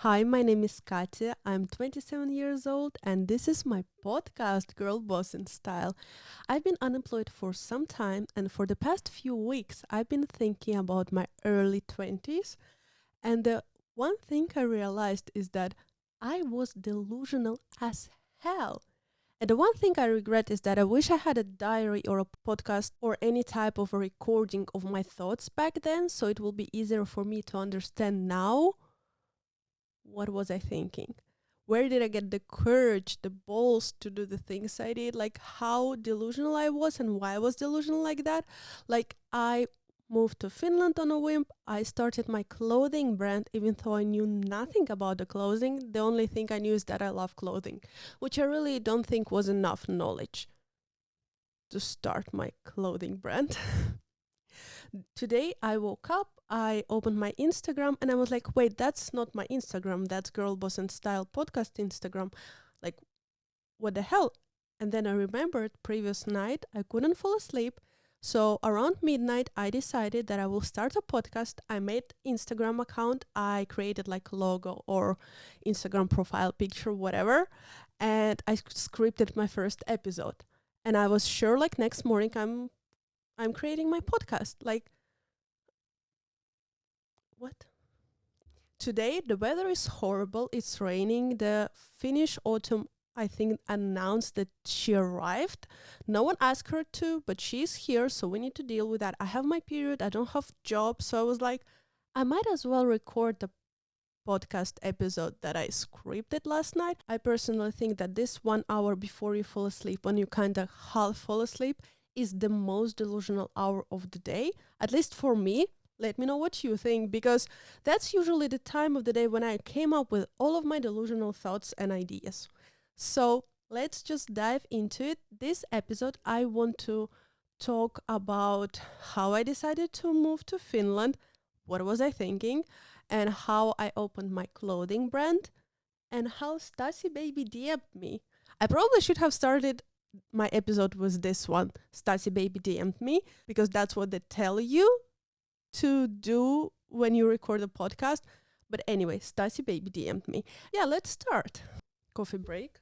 Hi, my name is Katya. I'm 27 years old, and this is my podcast, Girl Boss in Style. I've been unemployed for some time, and for the past few weeks, I've been thinking about my early 20s. And the one thing I realized is that I was delusional as hell. And the one thing I regret is that I wish I had a diary or a podcast or any type of a recording of my thoughts back then, so it will be easier for me to understand now what was I thinking? Where did I get the courage, the balls to do the things I did? Like how delusional I was and why I was delusional like that. Like I moved to Finland on a whim. I started my clothing brand even though I knew nothing about the clothing. The only thing I knew is that I love clothing, which I really don't think was enough knowledge to start my clothing brand. Today I woke up, I opened my Instagram, and I was like, wait, that's not my Instagram. That's Girl Boss and Style podcast Instagram. Like, what the hell? And then I remembered previous night I couldn't fall asleep. So around midnight, I decided that I will start a podcast. I made Instagram account. I created like logo or Instagram profile picture, whatever. And I scripted my first episode. And I was sure like next morning I'm creating my podcast. Like, what? Today the weather is horrible. It's raining. The Finnish autumn, I think, announced that she arrived. No one asked her to, but she's here, so we need to deal with that. I have my period. I don't have job, so I was like, I might as well record the podcast episode that I scripted last night. I personally think that this 1 hour before you fall asleep, when you kind of half fall asleep, is the most delusional hour of the day, at least for me. Let me know what you think, because that's usually the time of the day when I came up with all of my delusional thoughts and ideas. So let's just dive into it. This episode, I want to talk about how I decided to move to Finland, what was I thinking, and how I opened my clothing brand, and how Stassie baby DM'd me. I probably should have started my episode with this one, Stassie baby DM'd me, because that's what they tell you to do when you record a podcast. But anyway, Stassie baby DM'd me. Yeah, let's start. Coffee break.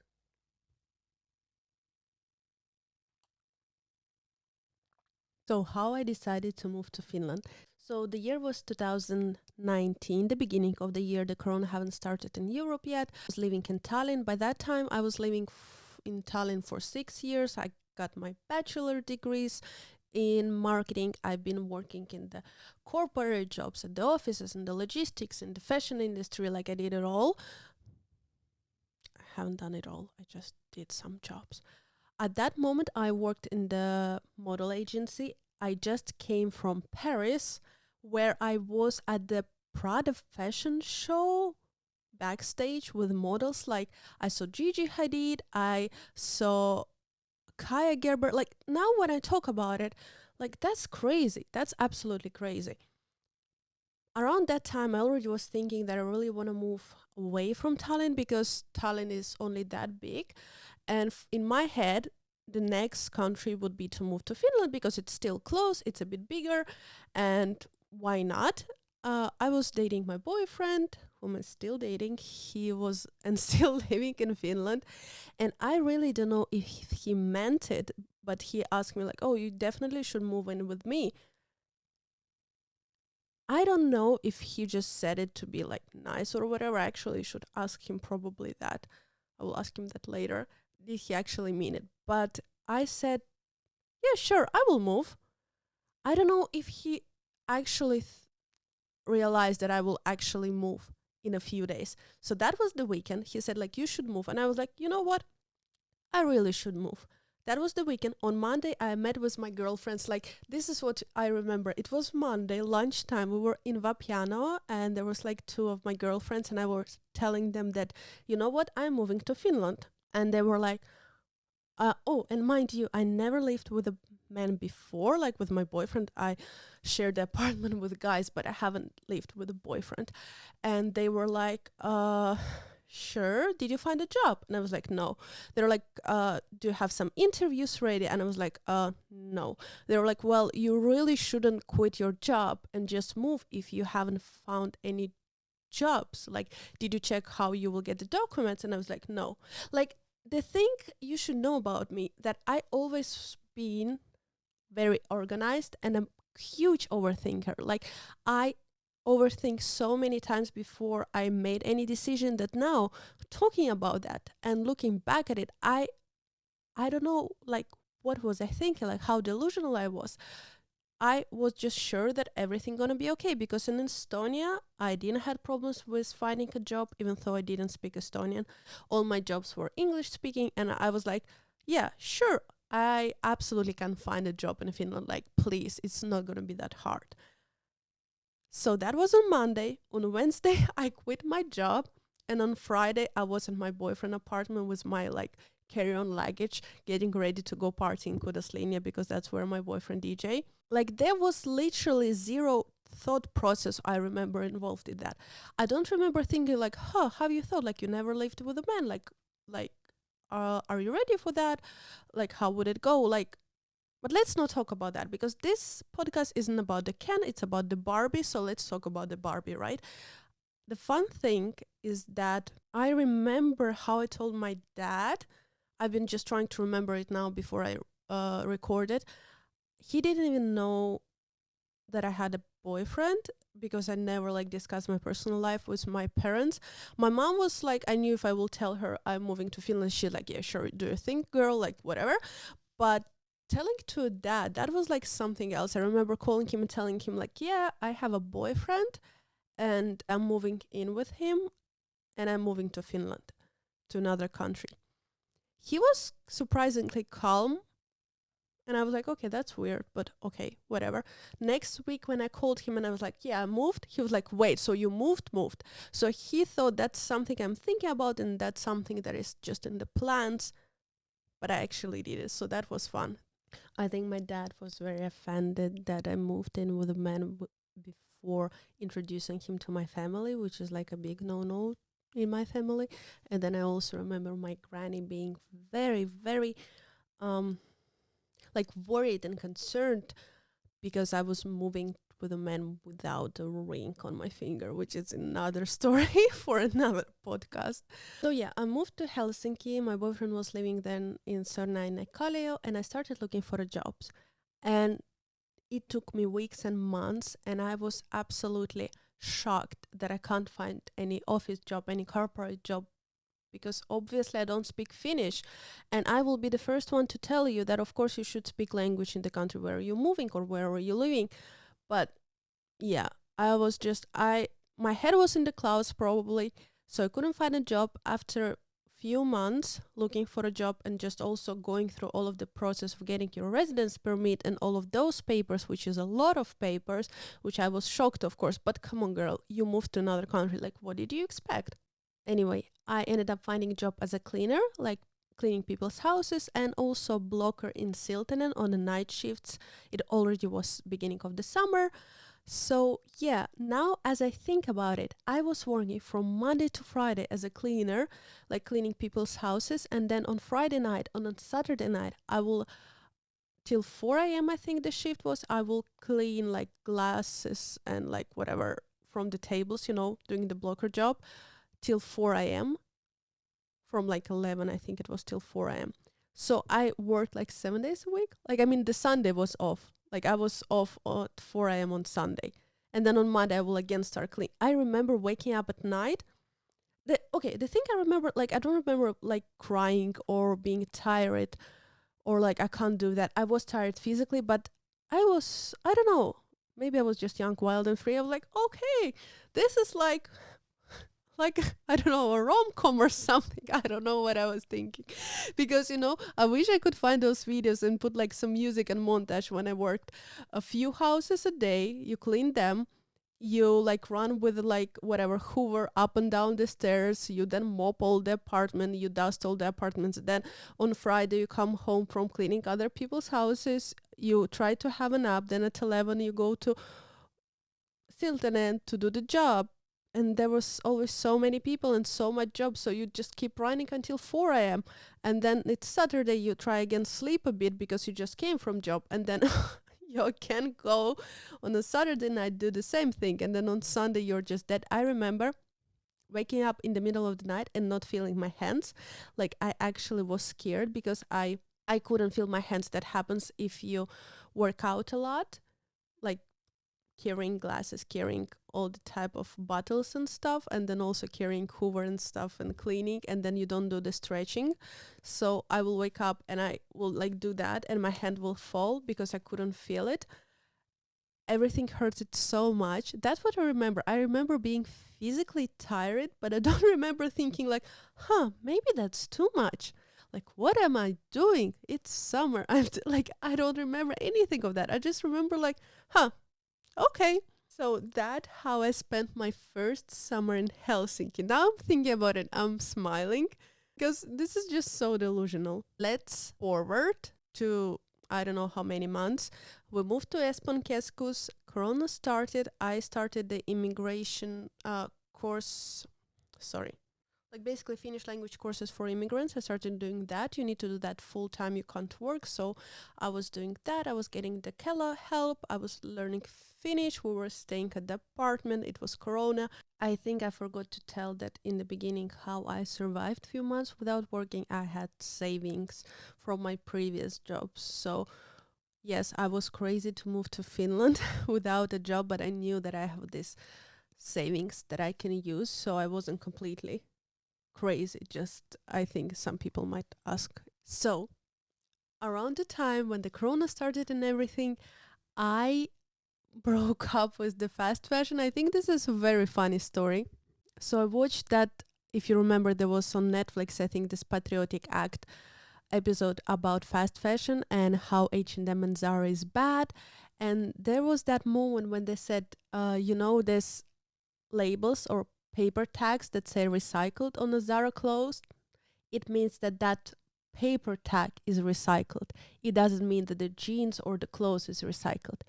So how I decided to move to Finland. So the year was 2019, the beginning of the year. The corona haven't started in Europe yet. I was living in Tallinn. By that time, I was living in Tallinn for 6 years. I got my bachelor degrees in marketing. I've been working in the corporate jobs at the offices, in the logistics, in the fashion industry. Like I did it all. I haven't done it all. I just did some jobs. At that moment, I worked in the model agency. I just came from Paris, where I was at the Prada fashion show backstage with models. Like I saw Gigi Hadid, I saw Kaya Gerber. Like now when I talk about it, like that's crazy. That's absolutely crazy. Around that time, I already was thinking that I really want to move away from Tallinn because Tallinn is only that big. And in my head, the next country would be to move to Finland because it's still close, it's a bit bigger, and why not? I was dating my boyfriend, whom I'm still dating. He was and still living in Finland. And I really don't know if he meant it, but he asked me like, oh, you definitely should move in with me. I don't know if he just said it to be like nice or whatever. I actually should ask him probably that. I will ask him that later. Did he actually mean it? But I said, yeah, sure, I will move. I don't know if he actually realized that I will actually move in a few days. So that was the weekend. He said like, you should move. And I was like, you know what? I really should move. That was the weekend. On Monday, I met with my girlfriends. Like, this is what I remember. It was Monday, lunchtime. We were in Vapiano, and there was like 2 of my girlfriends, and I was telling them that, you know what, I'm moving to Finland. And they were like, oh, and mind you, I never lived with a man before. Like with my boyfriend, I shared the apartment with guys, but I haven't lived with a boyfriend. And they were like, sure, did you find a job? And I was like, no. They were like, do you have some interviews ready? And I was like, no. They were like, well, you really shouldn't quit your job and just move if you haven't found any jobs? Like, did you check how you will get the documents? And I was like, no. Like, the thing you should know about me, that I always been very organized and I'm a huge overthinker. Like, I overthink so many times before I made any decision, that now talking about that and looking back at it, I don't know, like, what was I thinking, like how delusional I was. I was just sure that everything gonna be okay, because in Estonia I didn't have problems with finding a job, even though I didn't speak Estonian. All my jobs were English speaking, and I was like, yeah, sure, I absolutely can find a job in Finland. Like, please, it's not gonna be that hard. So that was on Monday. On Wednesday, I quit my job, and on Friday, I was in my boyfriend's apartment with my like carry-on luggage, getting ready to go party in Kudaslinia, because that's where my boyfriend DJ. Like, there was literally zero thought process I remember involved in that. I don't remember thinking like, have you thought, like, you never lived with a man? Like, are you ready for that? Like, how would it go? Like, but let's not talk about that, because this podcast isn't about the Ken, it's about the Barbie. So let's talk about the Barbie, right? The fun thing is that I remember how I told my dad. I've been just trying to remember it now before I recorded. He didn't even know that I had a boyfriend, because I never like discussed my personal life with my parents. My mom was like, I knew if I will tell her I'm moving to Finland, she's like, yeah, sure, do you think, girl, like, whatever. But telling to dad, that was like something else. I remember calling him and telling him like, yeah, I have a boyfriend and I'm moving in with him and I'm moving to Finland, to another country. He was surprisingly calm. And I was like, okay, that's weird, but okay, whatever. Next week when I called him and I was like, yeah, I moved, he was like, wait, so you moved? So he thought that's something I'm thinking about and that's something that is just in the plans, but I actually did it. So that was fun. I think my dad was very offended that I moved in with a man before introducing him to my family, which is like a big no-no in my family. And then I also remember my granny being very, very like worried and concerned, because I was moving with a man without a ring on my finger, which is another story for another podcast. So yeah, I moved to Helsinki. My boyfriend was living then in Karanikolau, and I started looking for jobs. And it took me weeks and months, and I was absolutely shocked that I can't find any office job, any corporate job, because obviously I don't speak Finnish. And I will be the first one to tell you that of course you should speak language in the country where you're moving or wherever you're living. But yeah, my head was in the clouds probably, so I couldn't find a job. After few months looking for a job and just also going through all of the process of getting your residence permit and all of those papers, which is a lot of papers, which I was shocked, of course. But come on, girl, you moved to another country, like, what did you expect? Anyway, I ended up finding a job as a cleaner, like cleaning people's houses, and also blocker in Siltanen on the night shifts. It already was beginning of the summer. So yeah, now as I think about it, I was working from Monday to Friday as a cleaner, like cleaning people's houses. And then on Friday night, on a Saturday night, I will, till 4 a.m. I think the shift was, I will clean like glasses and like whatever from the tables, doing the blocker job, till 4 a.m. From like 11, I think it was, till 4 a.m. So I worked like 7 days a week. Like, I mean, the Sunday was off. Like, I was off at 4 a.m. on Sunday. And then on Monday, I will again start cleaning. I remember waking up at night. The thing I remember, like, I don't remember like crying or being tired or like I can't do that. I was tired physically, but I don't know, maybe I was just young, wild and free. I was like, okay, this is like I don't know, a rom-com or something. I don't know what I was thinking, because I wish I could find those videos and put like some music and montage when I worked a few houses a day. You clean them, you like run with like whatever hoover up and down the stairs, you then mop all the apartment, you dust all the apartments. Then on Friday you come home from cleaning other people's houses, you try to have a nap, then at 11 you go to Siltanen to do the job. And there was always so many people and so much job, so you just keep running until 4 a.m. And then it's Saturday, you try again, sleep a bit because you just came from job, and then You can go on a Saturday night, do the same thing, and then on Sunday you're just dead. I remember waking up in the middle of the night and not feeling my hands. Like I actually was scared because I couldn't feel my hands. That happens if you work out a lot, like carrying glasses, carrying all the type of bottles and stuff, and then also carrying Hoover and stuff and cleaning, and then you don't do the stretching. So I will wake up and I will like do that, and my hand will fall because I couldn't feel it. Everything hurted so much. That's what I remember. I remember being physically tired, but I don't remember thinking like, maybe that's too much. Like, what am I doing? It's summer. Like, I don't remember anything of that. I just remember like, okay. So that how I spent my first summer in Helsinki. Now I'm thinking about it, I'm smiling because this is just so delusional. Let's forward to I don't know how many months. We moved to Espoon Keskus. Corona started. I started the immigration course. Like basically Finnish language courses for immigrants. I started doing that. You need to do that full time. You can't work. So I was doing that. I was getting the Kela help. I was learning Finnish. We were staying at the apartment. It was Corona. I think I forgot to tell that in the beginning how I survived a few months without working. I had savings from my previous jobs. So yes, I was crazy to move to Finland without a job, but I knew that I have this savings that I can use. So I wasn't completely crazy. Just I think some people might ask. So around the time when the Corona started and everything, I broke up with the fast fashion. I think this is a very funny story. So I watched that, if you remember, there was on Netflix, I think, this Patriotic Act episode about fast fashion and how H&M and ZARA is bad. And there was that moment when they said, there's labels or paper tags that say recycled on the ZARA clothes. It means that paper tag is recycled. It doesn't mean that the jeans or the clothes is recycled.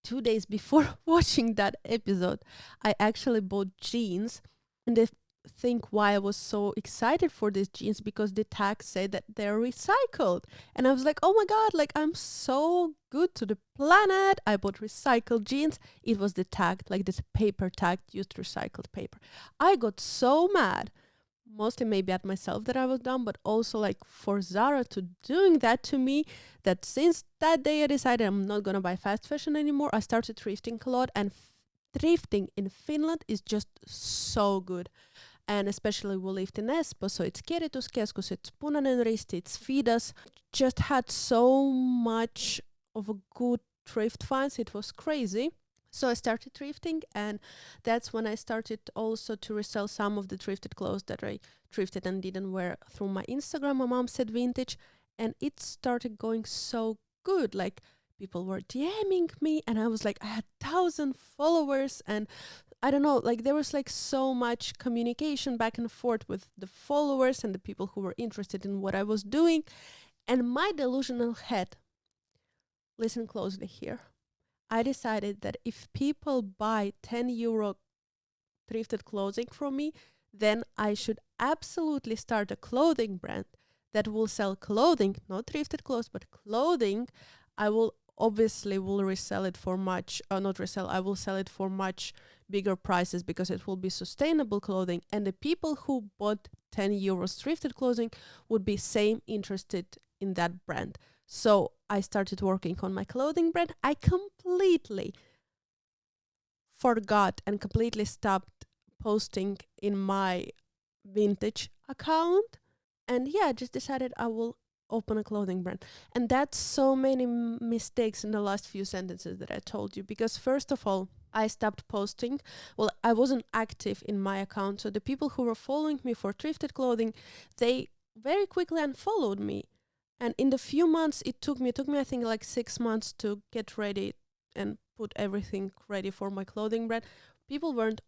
2 days before watching that episode, I actually bought jeans, and they think why I was so excited for these jeans because the tag said that they're recycled. And I was like, oh my God, like I'm so good to the planet. I bought recycled jeans. It was the tag, like this paper tag used recycled paper. I got so mad, mostly maybe at myself that I was dumb, but also like for ZARA to doing that to me, that since that day I decided I'm not going to buy fast fashion anymore. I started thrifting a lot, and thrifting in Finland is just so good. And especially we lived in Espoo, so it's Kierrätyskeskus, it's Punainen Risti, it's Fidas. Just had so much of a good thrift finds. It was crazy. So I started thrifting, and that's when I started also to resell some of the thrifted clothes that I thrifted and didn't wear through my Instagram. My mom said vintage, and it started going so good. Like people were DMing me, and I was like, I had 1,000 followers, and I don't know, like there was like so much communication back and forth with the followers and the people who were interested in what I was doing. And my delusional head, listen closely here, I decided that if people buy 10 euro thrifted clothing from me, then I should absolutely start a clothing brand that will sell clothing, not thrifted clothes, but clothing. I will obviously resell it for much, I will sell it for much bigger prices because it will be sustainable clothing. And the people who bought 10 euros thrifted clothing would be same interested in that brand. So I started working on my clothing brand. I completely forgot and completely stopped posting in my vintage account. And yeah, I just decided I will open a clothing brand. And that's so many mistakes in the last few sentences that I told you. Because first of all, I stopped posting. Well, I wasn't active in my account. So the people who were following me for thrifted clothing, they very quickly unfollowed me. And in the few months it took me I think like 6 months to get ready and put everything ready for my clothing brand. People weren't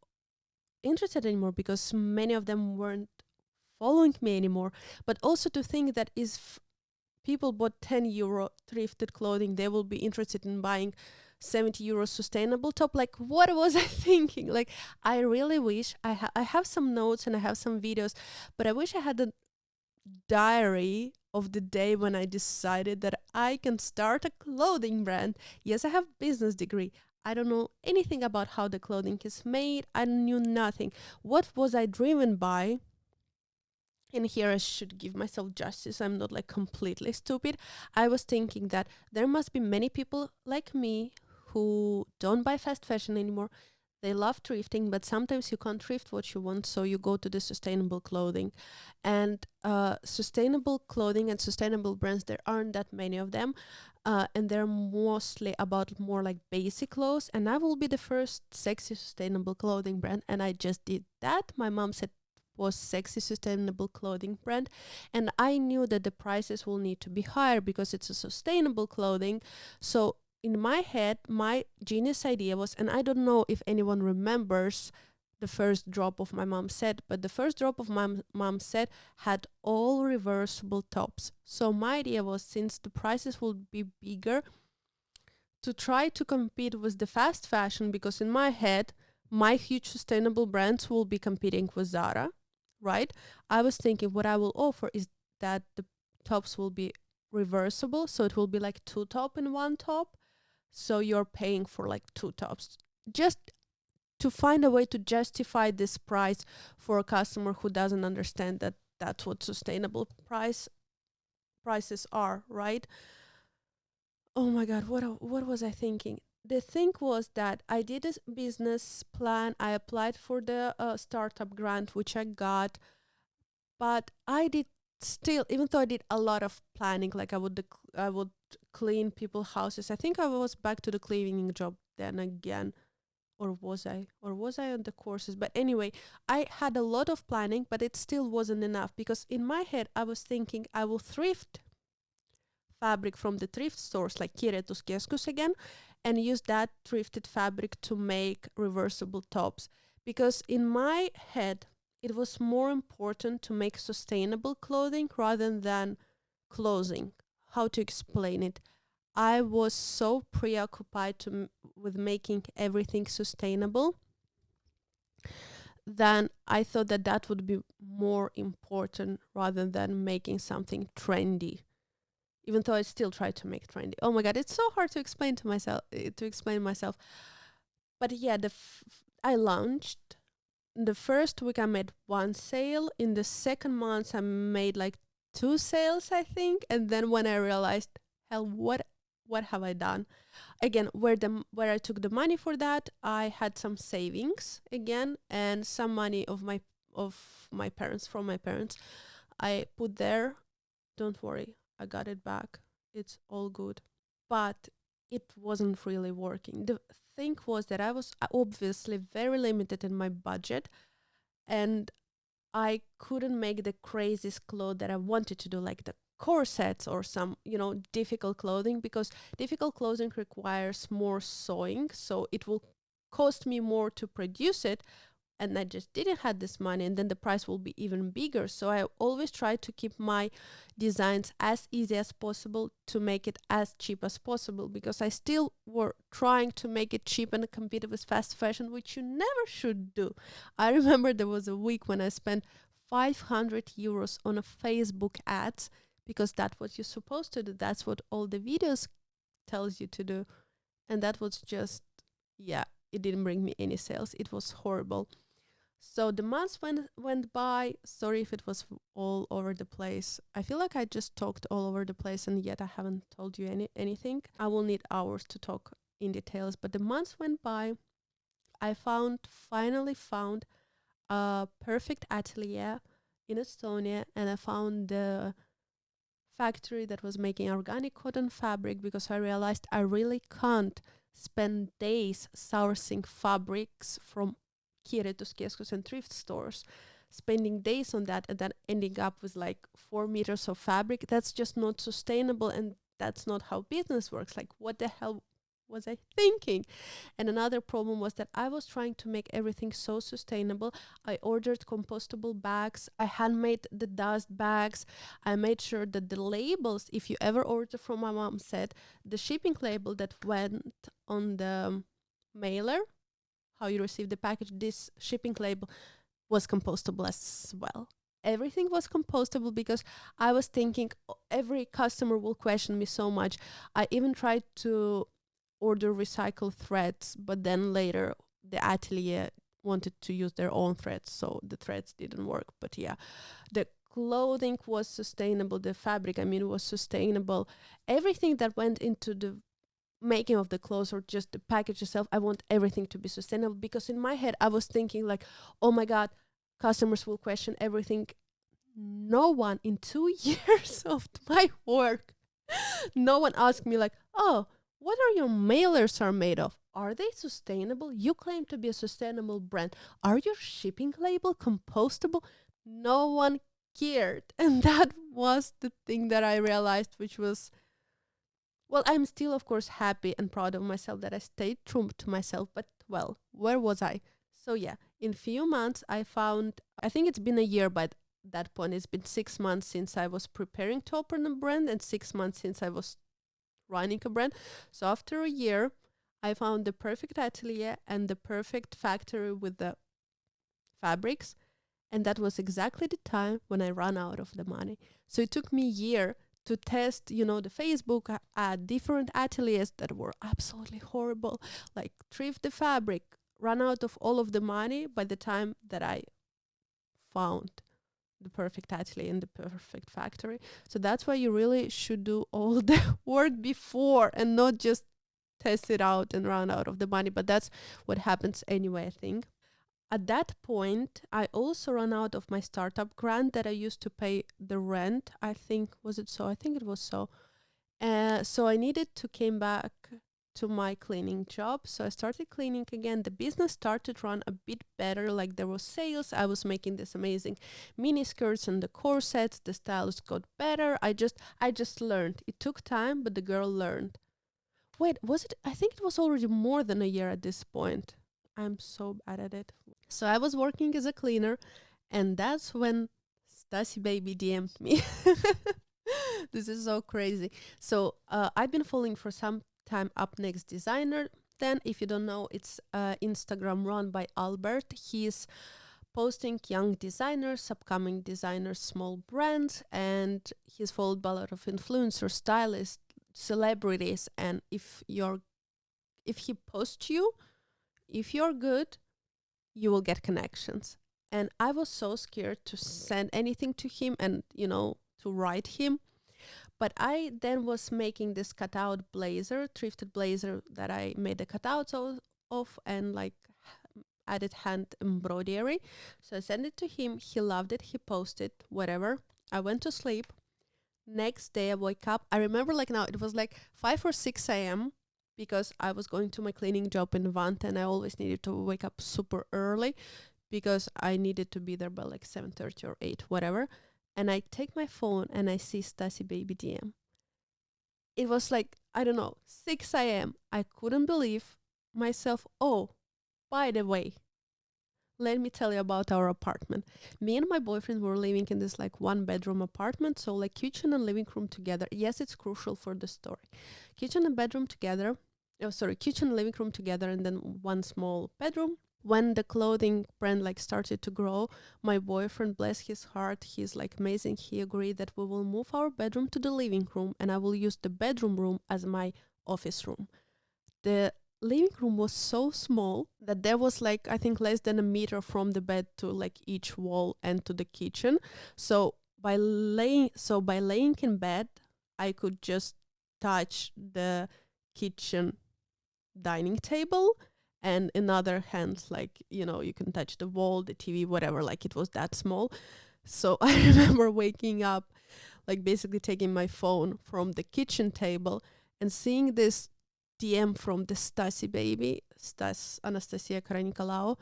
interested anymore because many of them weren't following me anymore. But also to think that people bought 10 euro thrifted clothing, they will be interested in buying 70 euros sustainable top. Like, what was I thinking? Like, I really wish I have some notes and I have some videos, but I wish I had a diary of the day when I decided that I can start a clothing brand. Yes, I have business degree. I don't know anything about how the clothing is made. I knew nothing. What was I driven by? And here I should give myself justice. I'm not like completely stupid. I was thinking that there must be many people like me who don't buy fast fashion anymore. They love thrifting, but sometimes you can't thrift what you want, so you go to the sustainable clothing. And sustainable clothing and sustainable brands, there aren't that many of them. And they're mostly about more like basic clothes. And I will be the first sexy sustainable clothing brand. And I just did that. My mom said was sexy sustainable clothing brand, and I knew that the prices will need to be higher because it's a sustainable clothing. So in my head, my genius idea was, and I don't know if anyone remembers the first drop of my mom's set, but the first drop of my mom's set had all reversible tops. So my idea was, since the prices will be bigger, to try to compete with the fast fashion, because in my head, my huge sustainable brands will be competing with ZARA, right? I was thinking what I will offer is that the tops will be reversible, so it will be like two top in one top. So you're paying for like two tops. Just to find a way to justify this price for a customer who doesn't understand that that's what sustainable prices are, right? Oh my God, what was I thinking? The thing was that I did a business plan. I applied for the startup grant, which I got, but I did still, even though I did a lot of planning, like I would clean people's houses. I think I was back to the cleaning job then again, or was I? Or was I on the courses? But anyway, I had a lot of planning, but it still wasn't enough, because in my head I was thinking I will thrift fabric from the thrift stores like Kirjoituskeskus again, and use that thrifted fabric to make reversible tops. Because in my head, it was more important to make sustainable clothing rather than clothing. How to explain it? I was so preoccupied with making everything sustainable, then I thought that that would be more important rather than making something trendy. Even though I still try to make trendy. Oh my God, it's so hard to explain to myself. But yeah, I launched. The first week I made one sale. In the second month I made like two sales, I think. And then when I realized, hell, what have I done? Again, where I took the money for that, I had some savings again, and some money of my parents, from my parents, I put there. Don't worry, I got it back. It's all good. But it wasn't really working. The thing was that I was obviously very limited in my budget, and I couldn't make the craziest clothes that I wanted to do, like the corsets or some, difficult clothing, because difficult clothing requires more sewing, so it will cost me more to produce it, and I just didn't have this money, and then the price will be even bigger. So I always try to keep my designs as easy as possible to make it as cheap as possible, because I still were trying to make it cheap and compete with fast fashion, which you never should do. I remember there was a week when I spent 500 euros on a Facebook ads, because that's what you're supposed to do. That's what all the videos tells you to do. And that was just, yeah, it didn't bring me any sales. It was horrible. So the months went by. Sorry if it was all over the place. I feel like I just talked all over the place, and yet I haven't told you anything. I will need hours to talk in details. But the months went by. I finally found a perfect atelier in Estonia, and I found the factory that was making organic cotton fabric, because I realized I really can't spend days sourcing fabrics from Kirjoituskeskus and thrift stores, spending days on that and then ending up with like 4 meters of fabric. That's just not sustainable, and that's not how business works. Like, what the hell was I thinking? And another problem was that I was trying to make everything so sustainable. I ordered compostable bags. I handmade the dust bags. I made sure that the labels, if you ever order from my mom said, the shipping label that went on the mailer, how you receive the package, this shipping label was compostable as well. everything was compostable because I was thinking every customer will question me so much. I even tried to order recycled threads, but then later the atelier wanted to use their own threads, so the threads didn't work. But yeah, the clothing was sustainable, the fabric, I mean, was sustainable. Everything that went into the making of the clothes or just the package itself, I want everything to be sustainable, because in my head I was thinking like, oh my god, customers will question everything. No one in 2 years of my work, no one asked me like, oh, what are your mailers are made of? Are they sustainable? You claim to be a sustainable brand. Are your shipping label compostable? No one cared. And that was the thing that I realized, which was, well, I'm still, of course, happy and proud of myself that I stayed true to myself. But, well, where was I? So, yeah, in few months, I found, I think it's been a year by that point. It's been 6 months since I was preparing to open a brand and 6 months since I was running a brand. So, after a year, I found the perfect atelier and the perfect factory with the fabrics. And that was exactly the time when I ran out of the money. So it took me a year to test, the Facebook ad, different ateliers that were absolutely horrible, like thrift the fabric, run out of all of the money by the time that I found the perfect atelier and the perfect factory. So that's why you really should do all the work before and not just test it out and run out of the money. But that's what happens anyway, I think. At that point, I also ran out of my startup grant that I used to pay the rent. I think, was it so? I think it was so. So I needed to came back to my cleaning job. So I started cleaning again. The business started to run a bit better. Like there was sales. I was making this amazing mini skirts and the corsets. The styles got better. I just learned. It took time, but the girl learned. Wait, was it? I think it was already more than a year at this point. I'm so bad at it. So I was working as a cleaner, and that's when Stassie baby DM'd me. This is so crazy. So I've been following for some time Up Next Designer. Then, if you don't know, it's Instagram run by Albert. He's posting young designers, upcoming designers, small brands, and he's followed by a lot of influencers, stylists, celebrities. And if he posts you, if you're good, you will get connections. And I was so scared to send anything to him and, to write him. But I then was making this cutout blazer, thrifted blazer that I made the cutouts of and like added hand embroidery. So I sent it to him. He loved it. He posted, whatever. I went to sleep. Next day I woke up. I remember like now it was like 5 or 6 a.m. because I was going to my cleaning job in Vanta and I always needed to wake up super early because I needed to be there by like 7:30 or 8, whatever. And I take my phone and I see Stassie baby DM. It was like, I don't know, 6 a.m. I couldn't believe myself. Oh, by the way, let me tell you about our apartment. Me and my boyfriend were living in this like 1-bedroom apartment. So like kitchen and living room together. Yes, it's crucial for the story. Kitchen and bedroom together. Kitchen and living room together and then one small bedroom. When the clothing brand like started to grow, my boyfriend, bless his heart, he's like amazing. He agreed that we will move our bedroom to the living room and I will use the bedroom room as my office room. The living room was so small that there was like, I think, less than a meter from the bed to like each wall and to the kitchen. So by laying in bed, I could just touch the kitchen dining table, and in other hand, like, you can touch the wall, the TV, whatever, like it was that small. So I remember waking up, like basically taking my phone from the kitchen table and seeing this DM from the Stassie baby, Anastasia Karanikolau,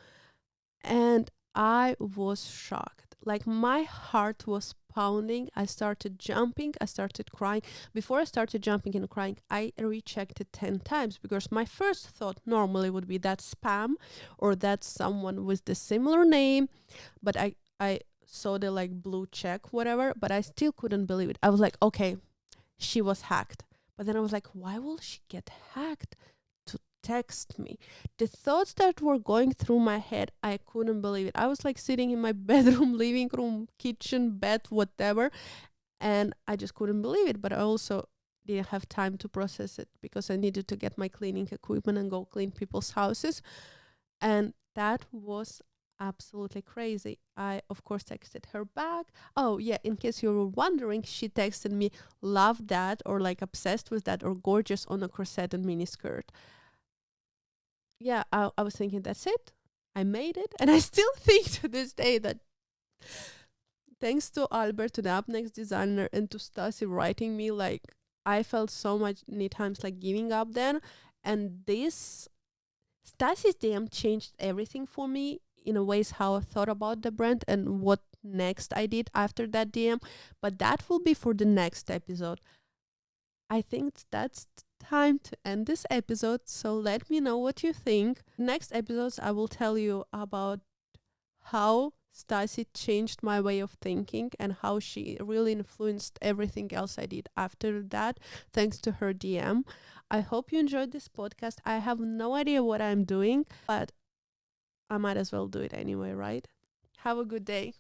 and I was shocked. Like my heart was pounding. I started jumping. I started crying. Before I started jumping and crying, I rechecked it 10 times because my first thought normally would be that spam or that's someone with the similar name. But I saw the like blue check, whatever, but I still couldn't believe it. I was like, okay, she was hacked. But then I was like, why will she get hacked to text me. The thoughts that were going through my head, I couldn't believe it. I was like sitting in my bedroom, living room, kitchen, bed, whatever, and I just couldn't believe it. But I also didn't have time to process it because I needed to get my cleaning equipment and go clean people's houses. And that was absolutely crazy. I, of course, texted her back. Oh, yeah, in case you were wondering, she texted me, love that, or like obsessed with that, or gorgeous on a corset and miniskirt. Yeah, I was thinking, that's it. I made it. And I still think to this day that thanks to Albert, to the Up Next designer, and to Stassie writing me, like, I felt so many times like giving up then. And this Stassie's DM changed everything for me in a ways how I thought about the brand and what next I did after that DM. But that will be for the next episode. I think that's time to end this episode. So let me know what you think. Next episodes, I will tell you about how Stassie changed my way of thinking and how she really influenced everything else I did after that, thanks to her DM. I hope you enjoyed this podcast. I have no idea what I'm doing, but I might as well do it anyway, right? Have a good day.